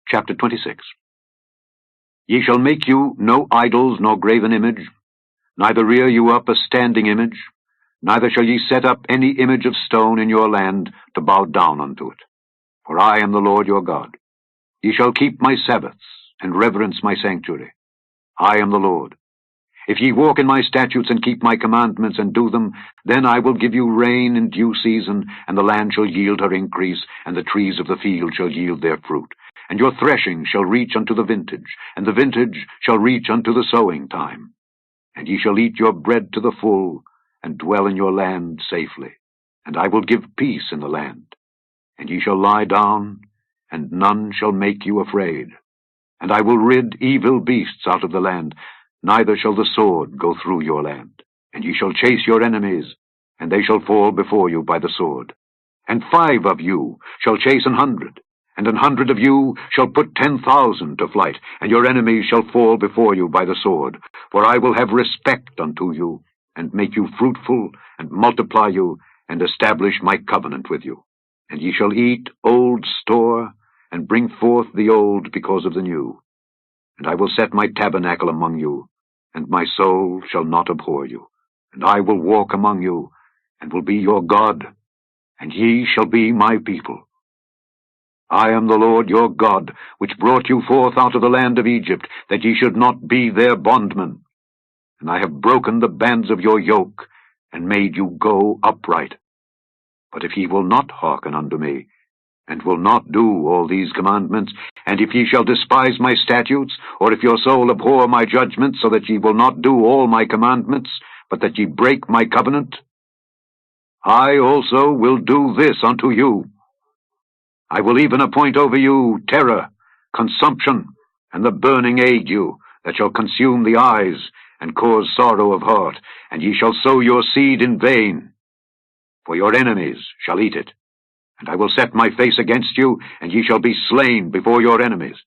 Chapter 26. Ye shall make you no idols nor graven image, neither rear you up a standing image, neither shall ye set up any image of stone in your land to bow down unto it. For I am the Lord your God. Ye shall keep my Sabbaths, and reverence my sanctuary. I am the Lord. If ye walk in my statutes and keep my commandments and do them, then I will give you rain in due season, and the land shall yield her increase, and the trees of the field shall yield their fruit. And your threshing shall reach unto the vintage, and the vintage shall reach unto the sowing time. And ye shall eat your bread to the full, and dwell in your land safely. And I will give peace in the land. And ye shall lie down, and none shall make you afraid. And I will rid evil beasts out of the land, neither shall the sword go through your land. And ye shall chase your enemies, and they shall fall before you by the sword. And 5 of you shall chase 100, and 100 of you shall put 10,000 to flight, and your enemies shall fall before you by the sword. For I will have respect unto you, and make you fruitful, and multiply you, and establish my covenant with you. And ye shall eat old store, and bring forth the old because of the new. And I will set my tabernacle among you, and my soul shall not abhor you. And I will walk among you, and will be your God, and ye shall be my people. I am the Lord your God, which brought you forth out of the land of Egypt, that ye should not be their bondmen. And I have broken the bands of your yoke, and made you go upright. But if ye will not hearken unto me, and will not do all these commandments, and if ye shall despise my statutes, or if your soul abhor my judgments, so that ye will not do all my commandments, but that ye break my covenant, I also will do this unto you. I will even appoint over you terror, consumption, and the burning ague, that shall consume the eyes, and cause sorrow of heart, and ye shall sow your seed in vain, for your enemies shall eat it. And I will set my face against you, and ye shall be slain before your enemies.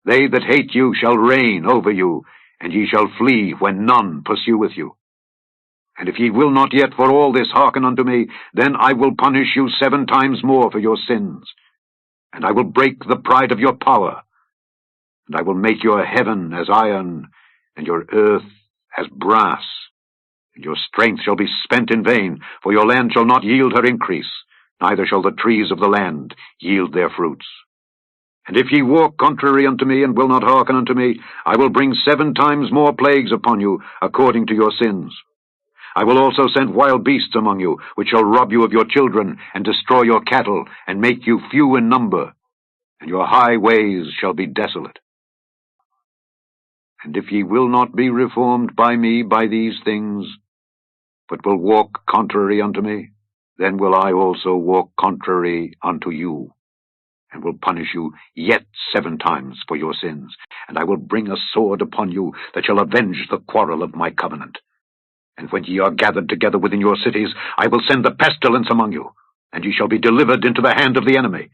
They that hate you shall reign over you, and ye shall flee when none pursueth you. And if ye will not yet for all this hearken unto me, then I will punish you 7 times more for your sins. And I will break the pride of your power. And I will make your heaven as iron, and your earth as brass. And your strength shall be spent in vain, for your land shall not yield her increase, neither shall the trees of the land yield their fruits. And if ye walk contrary unto me, and will not hearken unto me, I will bring 7 times more plagues upon you, according to your sins. I will also send wild beasts among you, which shall rob you of your children, and destroy your cattle, and make you few in number, and your highways shall be desolate. And if ye will not be reformed by me by these things, but will walk contrary unto me, then will I also walk contrary unto you, and will punish you yet 7 times for your sins. And I will bring a sword upon you, that shall avenge the quarrel of my covenant. And when ye are gathered together within your cities, I will send the pestilence among you, and ye shall be delivered into the hand of the enemy.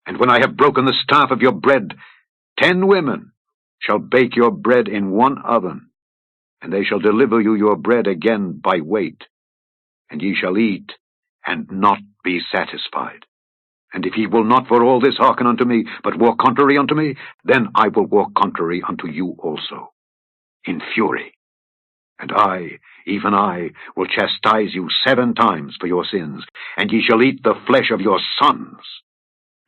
And when I have broken the staff of your bread, 10 women shall bake your bread in one oven, and they shall deliver you your bread again by weight. And ye shall eat, and not be satisfied. And if ye will not for all this hearken unto me, but walk contrary unto me, then I will walk contrary unto you also, in fury. And I, even I, will chastise you 7 times for your sins, and ye shall eat the flesh of your sons,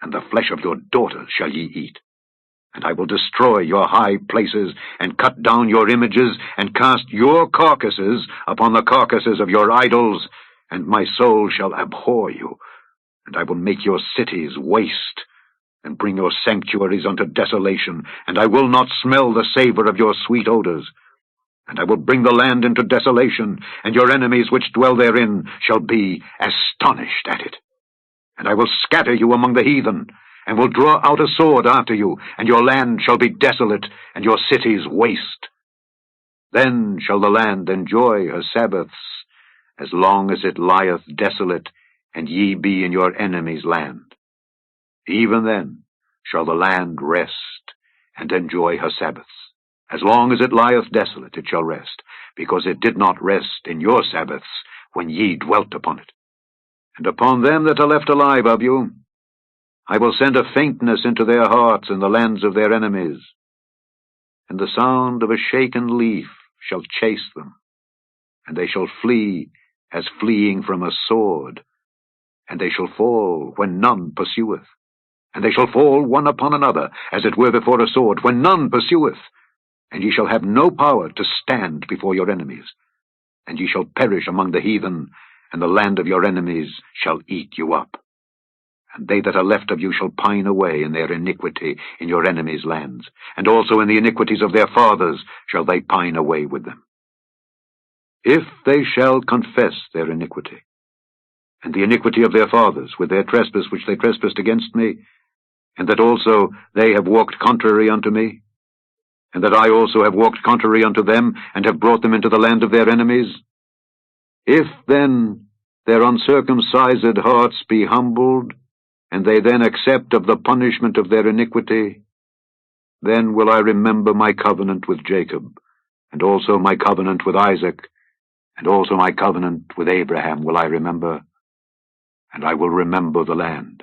and the flesh of your daughters shall ye eat. And I will destroy your high places, and cut down your images, and cast your carcasses upon the carcasses of your idols, and my soul shall abhor you. And I will make your cities waste, and bring your sanctuaries unto desolation, and I will not smell the savor of your sweet odors. And I will bring the land into desolation, and your enemies which dwell therein shall be astonished at it. And I will scatter you among the heathen, and will draw out a sword after you, and your land shall be desolate, and your cities waste. Then shall the land enjoy her Sabbaths, as long as it lieth desolate, and ye be in your enemy's land. Even then shall the land rest, and enjoy her Sabbaths. As long as it lieth desolate, it shall rest, because it did not rest in your Sabbaths when ye dwelt upon it. And upon them that are left alive of you, I will send a faintness into their hearts in the lands of their enemies, and the sound of a shaken leaf shall chase them, and they shall flee as fleeing from a sword, and they shall fall when none pursueth, and they shall fall one upon another, as it were before a sword, when none pursueth, and ye shall have no power to stand before your enemies, and ye shall perish among the heathen, and the land of your enemies shall eat you up. And they that are left of you shall pine away in their iniquity in your enemies' lands, and also in the iniquities of their fathers shall they pine away with them. If they shall confess their iniquity, and the iniquity of their fathers, with their trespass which they trespassed against me, and that also they have walked contrary unto me, and that I also have walked contrary unto them, and have brought them into the land of their enemies, if then their uncircumcised hearts be humbled, and they then accept of the punishment of their iniquity, then will I remember my covenant with Jacob, and also my covenant with Isaac, and also my covenant with Abraham will I remember, and I will remember the land.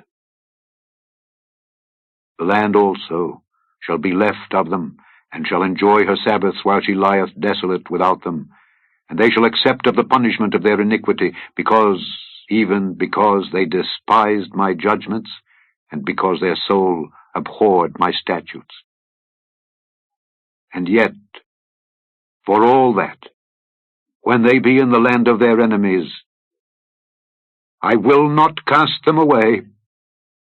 The land also shall be left of them, and shall enjoy her Sabbaths while she lieth desolate without them, and they shall accept of the punishment of their iniquity, even because they despised my judgments, and because their soul abhorred my statutes. And yet, for all that, when they be in the land of their enemies, I will not cast them away,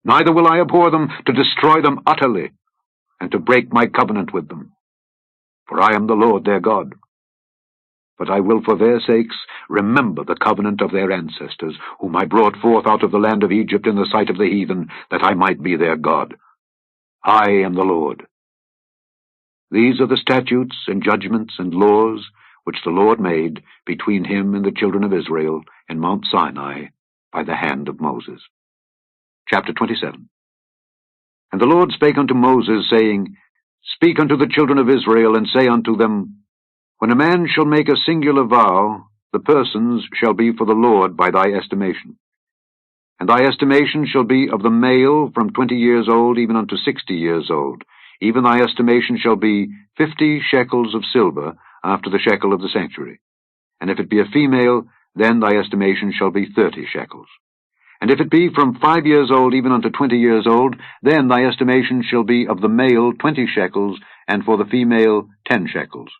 neither will I abhor them to destroy them utterly, and to break my covenant with them. For I am the Lord their God. But I will for their sakes remember the covenant of their ancestors, whom I brought forth out of the land of Egypt in the sight of the heathen, that I might be their God. I am the Lord. These are the statutes and judgments and laws which the Lord made between him and the children of Israel in Mount Sinai by the hand of Moses. Chapter 27. And the Lord spake unto Moses, saying, Speak unto the children of Israel, and say unto them, When a man shall make a singular vow, the persons shall be for the Lord by thy estimation. And thy estimation shall be of the male from 20 years old even unto 60 years old. Even thy estimation shall be 50 shekels of silver after the shekel of the sanctuary. And if it be a female, then thy estimation shall be 30 shekels. And if it be from 5 years old even unto 20 years old, then thy estimation shall be of the male 20 shekels, and for the female 10 shekels.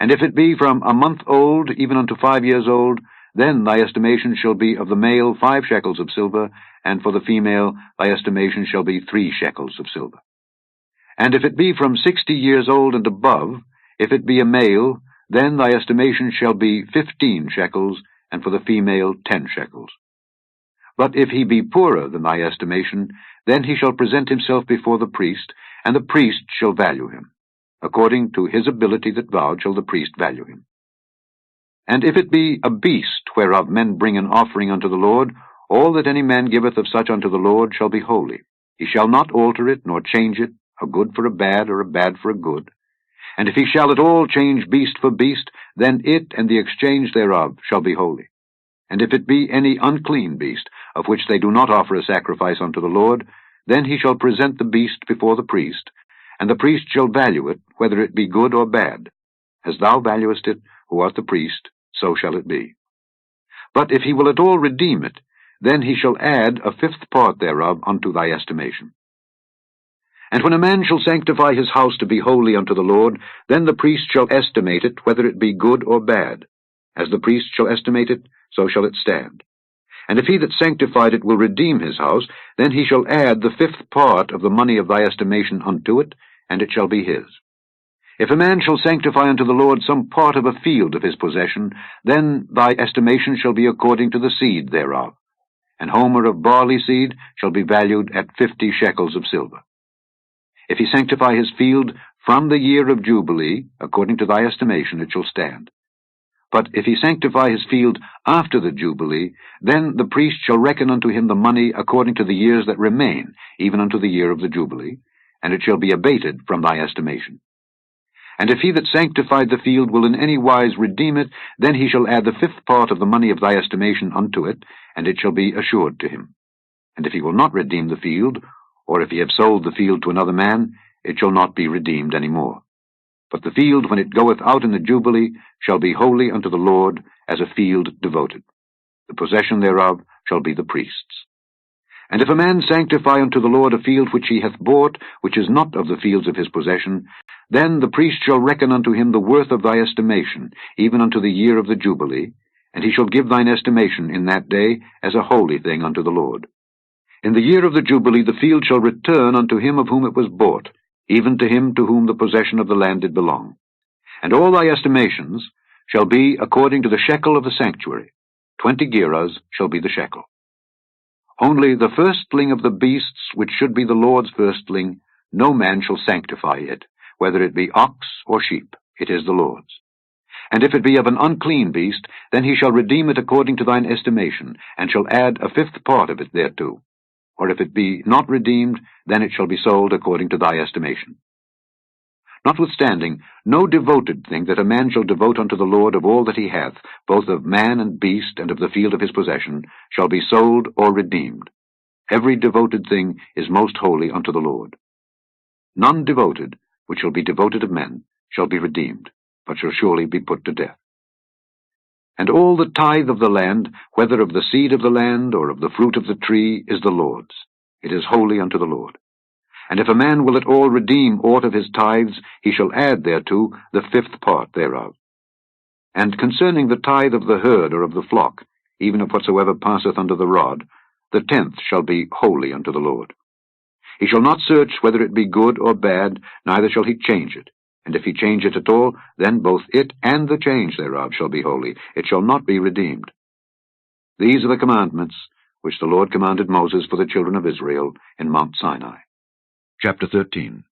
And if it be from a month old even unto 5 years old, then thy estimation shall be of the male 5 shekels of silver, and for the female thy estimation shall be 3 shekels of silver. And if it be from 60 years old and above, if it be a male, then thy estimation shall be 15 shekels, and for the female 10 shekels. But if he be poorer than thy estimation, then he shall present himself before the priest, and the priest shall value him. According to his ability that vowed shall the priest value him. And if it be a beast whereof men bring an offering unto the Lord, all that any man giveth of such unto the Lord shall be holy. He shall not alter it, nor change it, a good for a bad, or a bad for a good. And if he shall at all change beast for beast, then it and the exchange thereof shall be holy. And if it be any unclean beast, of which they do not offer a sacrifice unto the Lord, then he shall present the beast before the priest, and the priest shall value it, whether it be good or bad. As thou valuest it, who art the priest, so shall it be. But if he will at all redeem it, then he shall add a 5th part thereof unto thy estimation. And when a man shall sanctify his house to be holy unto the Lord, then the priest shall estimate it, whether it be good or bad. As the priest shall estimate it, so shall it stand. And if he that sanctified it will redeem his house, then he shall add the 5th part of the money of thy estimation unto it, and it shall be his. If a man shall sanctify unto the Lord some part of a field of his possession, then thy estimation shall be according to the seed thereof. An homer of barley seed shall be valued at 50 shekels of silver. If he sanctify his field from the year of Jubilee, according to thy estimation it shall stand. But if he sanctify his field after the Jubilee, then the priest shall reckon unto him the money according to the years that remain, even unto the year of the Jubilee, and it shall be abated from thy estimation. And if he that sanctified the field will in any wise redeem it, then he shall add the 5th part of the money of thy estimation unto it, and it shall be assured to him. And if he will not redeem the field, or if he have sold the field to another man, it shall not be redeemed any more. But the field, when it goeth out in the Jubilee, shall be holy unto the Lord, as a field devoted. The possession thereof shall be the priest's. And if a man sanctify unto the Lord a field which he hath bought, which is not of the fields of his possession, then the priest shall reckon unto him the worth of thy estimation, even unto the year of the Jubilee, and he shall give thine estimation in that day as a holy thing unto the Lord. In the year of the Jubilee the field shall return unto him of whom it was bought, even to him to whom the possession of the land did belong. And all thy estimations shall be according to the shekel of the sanctuary. 20 gerahs shall be the shekel. Only the firstling of the beasts, which should be the Lord's firstling, no man shall sanctify it, whether it be ox or sheep, it is the Lord's. And if it be of an unclean beast, then he shall redeem it according to thine estimation, and shall add a 5th part of it thereto. Or if it be not redeemed, then it shall be sold according to thy estimation. Notwithstanding, no devoted thing that a man shall devote unto the Lord of all that he hath, both of man and beast, and of the field of his possession, shall be sold or redeemed. Every devoted thing is most holy unto the Lord. None devoted, which shall be devoted of men, shall be redeemed, but shall surely be put to death. And all the tithe of the land, whether of the seed of the land, or of the fruit of the tree, is the Lord's. It is holy unto the Lord. And if a man will at all redeem aught of his tithes, he shall add thereto the 5th part thereof. And concerning the tithe of the herd or of the flock, even of whatsoever passeth under the rod, the 10th shall be holy unto the Lord. He shall not search whether it be good or bad, neither shall he change it. And if he change it at all, then both it and the change thereof shall be holy. It shall not be redeemed. These are the commandments which the Lord commanded Moses for the children of Israel in Mount Sinai. Chapter 13.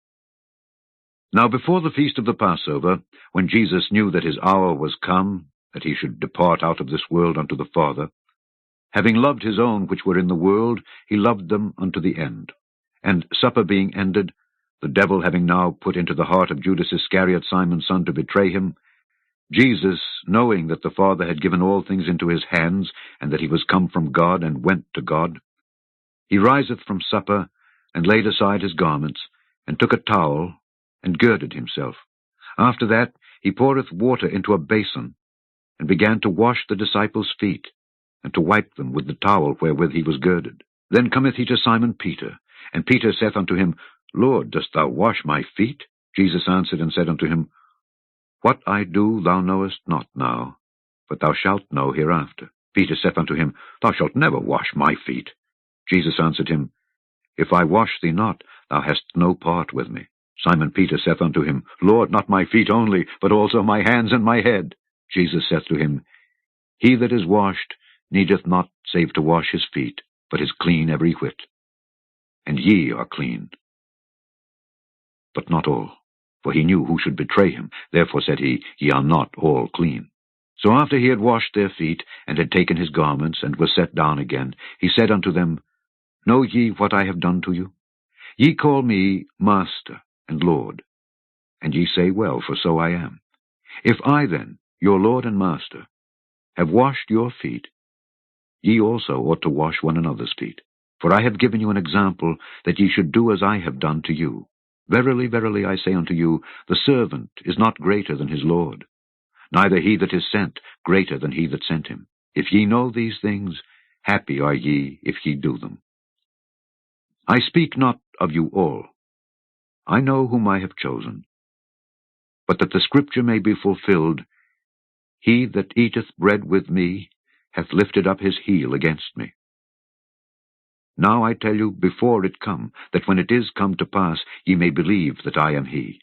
Now before the feast of the Passover, when Jesus knew that his hour was come, that he should depart out of this world unto the Father, having loved his own which were in the world, he loved them unto the end. And supper being ended, the devil having now put into the heart of Judas Iscariot, Simon's son, to betray him, Jesus, knowing that the Father had given all things into his hands, and that he was come from God and went to God, he riseth from supper, and laid aside his garments, and took a towel, and girded himself. After that he poureth water into a basin, and began to wash the disciples' feet, and to wipe them with the towel wherewith he was girded. Then cometh he to Simon Peter, and Peter saith unto him, Lord, dost thou wash my feet? Jesus answered and said unto him, What I do thou knowest not now, but thou shalt know hereafter. Peter saith unto him, Thou shalt never wash my feet. Jesus answered him, If I wash thee not, thou hast no part with me. Simon Peter saith unto him, Lord, not my feet only, but also my hands and my head. Jesus saith to him, He that is washed needeth not save to wash his feet, but is clean every whit. And ye are clean, but not all. For he knew who should betray him. Therefore said he, Ye are not all clean. So after he had washed their feet, and had taken his garments, and was set down again, he said unto them, Know ye what I have done to you? Ye call me Master and Lord, and ye say well, for so I am. If I then, your Lord and Master, have washed your feet, ye also ought to wash one another's feet. For I have given you an example, that ye should do as I have done to you. Verily, verily, I say unto you, the servant is not greater than his Lord, neither he that is sent greater than he that sent him. If ye know these things, happy are ye if ye do them. I speak not of you all. I know whom I have chosen. But that the scripture may be fulfilled, he that eateth bread with me hath lifted up his heel against me. Now I tell you before it come, that when it is come to pass, ye may believe that I am he.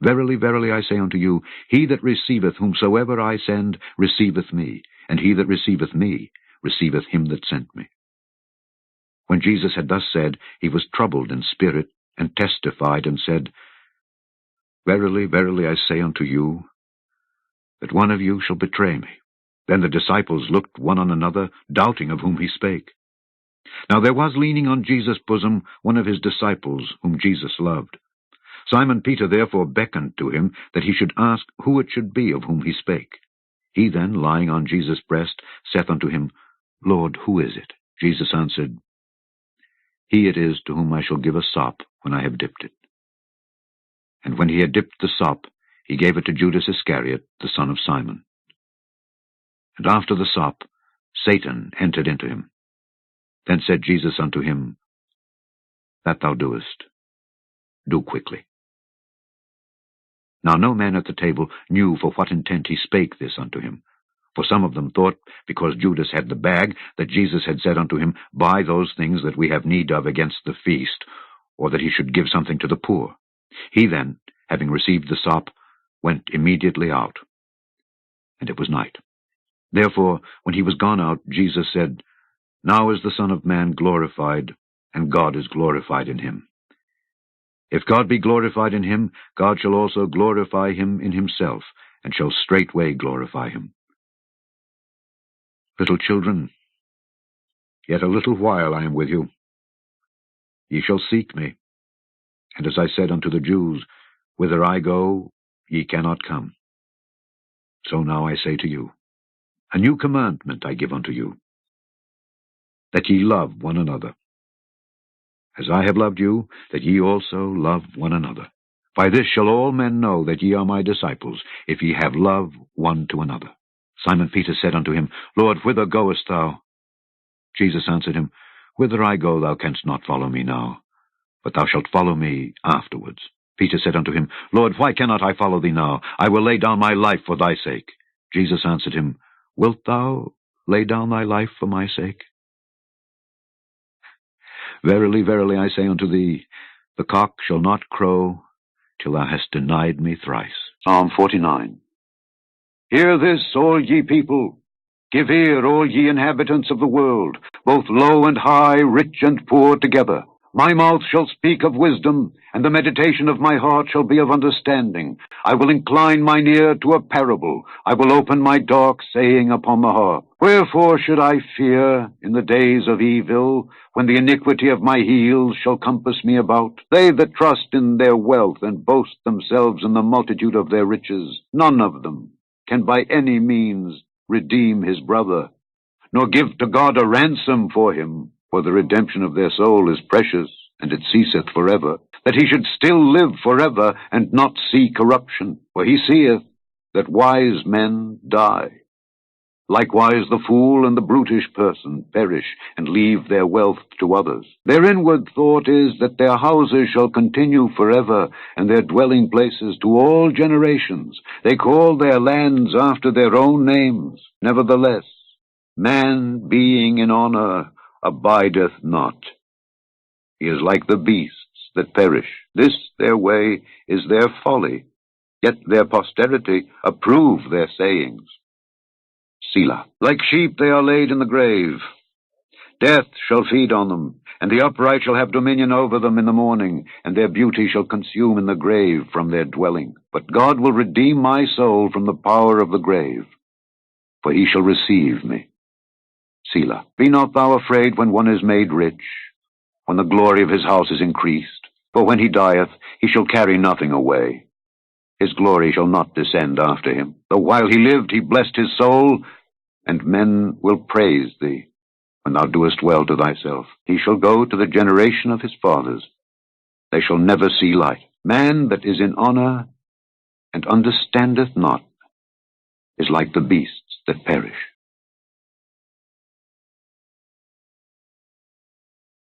Verily, verily, I say unto you, he that receiveth whomsoever I send receiveth me, and he that receiveth me receiveth him that sent me. When Jesus had thus said, he was troubled in spirit, and testified, and said, Verily, verily, I say unto you, that one of you shall betray me. Then the disciples looked one on another, doubting of whom he spake. Now there was leaning on Jesus' bosom one of his disciples, whom Jesus loved. Simon Peter therefore beckoned to him, that he should ask who it should be of whom he spake. He then, lying on Jesus' breast, saith unto him, Lord, who is it? Jesus answered, He it is to whom I shall give a sop when I have dipped it." And when he had dipped the sop, he gave it to Judas Iscariot, the son of Simon. And after the sop, Satan entered into him. Then said Jesus unto him, "That thou doest, do quickly." Now no man at the table knew for what intent he spake this unto him. For some of them thought, because Judas had the bag, that Jesus had said unto him, "Buy those things that we have need of against the feast," or that he should give something to the poor. He then, having received the sop, went immediately out. And it was night. Therefore, when he was gone out, Jesus said, "Now is the Son of Man glorified, and God is glorified in him. If God be glorified in him, God shall also glorify him in himself, and shall straightway glorify him. Little children, yet a little while I am with you. Ye shall seek me. And as I said unto the Jews, Whither I go, ye cannot come. So now I say to you, a new commandment I give unto you, that ye love one another. As I have loved you, that ye also love one another. By this shall all men know that ye are my disciples, if ye have love one to another." Simon Peter said unto him, "Lord, whither goest thou?" Jesus answered him, "Whither I go thou canst not follow me now, but thou shalt follow me afterwards." Peter said unto him, "Lord, why cannot I follow thee now? I will lay down my life for thy sake." Jesus answered him, "Wilt thou lay down thy life for my sake? Verily, verily, I say unto thee, the cock shall not crow till thou hast denied me thrice." Psalm 49. Hear this, all ye people. Give ear, all ye inhabitants of the world, both low and high, rich and poor together. My mouth shall speak of wisdom, and the meditation of my heart shall be of understanding. I will incline mine ear to a parable. I will open my dark saying upon the harp. Wherefore should I fear in the days of evil, when the iniquity of my heels shall compass me about? They that trust in their wealth and boast themselves in the multitude of their riches, none of them can by any means redeem his brother, nor give to God a ransom for him. For the redemption of their soul is precious, and it ceaseth forever, that he should still live forever, and not see corruption. For he seeth that wise men die. Likewise the fool and the brutish person perish, and leave their wealth to others. Their inward thought is that their houses shall continue forever, and their dwelling places to all generations. They call their lands after their own names. Nevertheless, man being in honor abideth not. He is like the beasts that perish. This their way is their folly, yet their posterity approve their sayings. Selah. Like sheep they are laid in the grave. Death shall feed on them, and the upright shall have dominion over them in the morning, and their beauty shall consume in the grave from their dwelling. But God will redeem my soul from the power of the grave, for he shall receive me. Selah. Be not thou afraid when one is made rich, when the glory of his house is increased. For when he dieth, he shall carry nothing away. His glory shall not descend after him. Though while he lived he blessed his soul, and men will praise thee, when thou doest well to thyself. He shall go to the generation of his fathers. They shall never see light. Man that is in honor and understandeth not is like the beasts that perish.